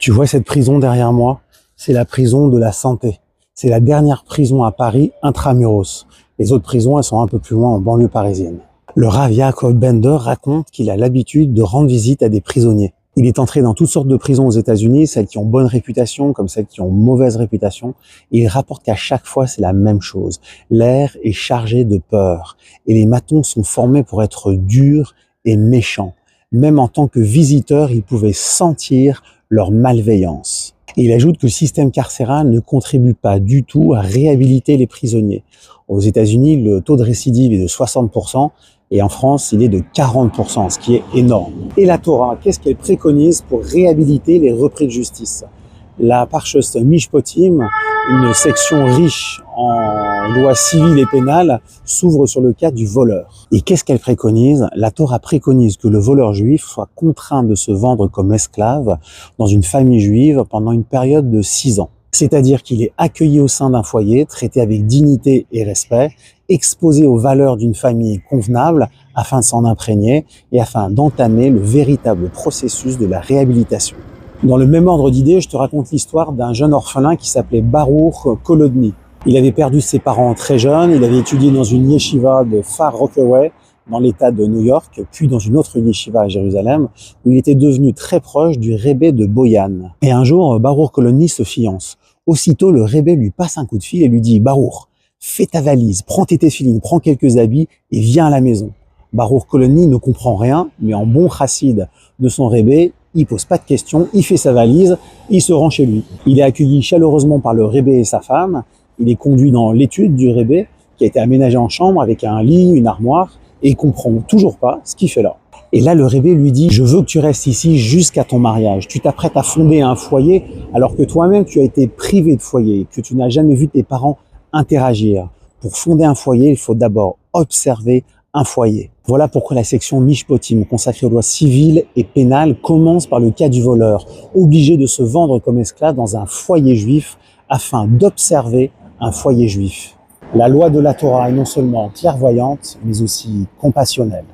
Tu vois cette prison derrière moi? C'est la prison de la Santé. C'est la dernière prison à Paris intramuros. Les autres prisons, elles sont un peu plus loin en banlieue parisienne. Le Rav Yaakov Bender raconte qu'il a l'habitude de rendre visite à des prisonniers. Il est entré dans toutes sortes de prisons aux États-Unis, celles qui ont bonne réputation comme celles qui ont mauvaise réputation. Et il rapporte qu'à chaque fois, c'est la même chose. L'air est chargé de peur. Et les matons sont formés pour être durs et méchants. Même en tant que visiteurs, il pouvait sentir leur malveillance. Et il ajoute que le système carcéral ne contribue pas du tout à réhabiliter les prisonniers. Aux États-Unis, le taux de récidive est de 60%, et en France, il est de 40%, ce qui est énorme. Et la Torah, qu'est-ce qu'elle préconise pour réhabiliter les repris de justice? La Parshas Mishpotim, une section riche en lois civiles et pénales, s'ouvre sur le cas du voleur. Et qu'est-ce qu'elle préconise? La Torah préconise que le voleur juif soit contraint de se vendre comme esclave dans une famille juive pendant une période de 6 ans. C'est-à-dire qu'il est accueilli au sein d'un foyer, traité avec dignité et respect, exposé aux valeurs d'une famille convenable afin de s'en imprégner et afin d'entamer le véritable processus de la réhabilitation. Dans le même ordre d'idées, je te raconte l'histoire d'un jeune orphelin qui s'appelait Baruch Kolodny. Il avait perdu ses parents très jeune, il avait étudié dans une yeshiva de Far Rockaway, dans l'état de New York, puis dans une autre yeshiva à Jérusalem, où il était devenu très proche du Rebbe de Boyan. Et un jour, Baruch Kolodny se fiance. Aussitôt, le Rebbe lui passe un coup de fil et lui dit « Baruch, fais ta valise, prends tes téfilines, prends quelques habits et viens à la maison. » Baruch Kolodny ne comprend rien, mais en bon chassid de son Rebbe, il pose pas de questions, il fait sa valise, il se rend chez lui. Il est accueilli chaleureusement par le Rebbe et sa femme. Il est conduit dans l'étude du Rebbe, qui a été aménagé en chambre avec un lit, une armoire, et il comprend toujours pas ce qu'il fait là. Et là, le Rebbe lui dit « Je veux que tu restes ici jusqu'à ton mariage. Tu t'apprêtes à fonder un foyer alors que toi-même, tu as été privé de foyer, que tu n'as jamais vu tes parents interagir. Pour fonder un foyer, il faut d'abord observer un foyer. » Voilà pourquoi la section Mishpotim, consacrée aux lois civiles et pénales, commence par le cas du voleur, obligé de se vendre comme esclave dans un foyer juif afin d'observer un foyer juif. La loi de la Torah est non seulement clairvoyante, mais aussi compassionnelle.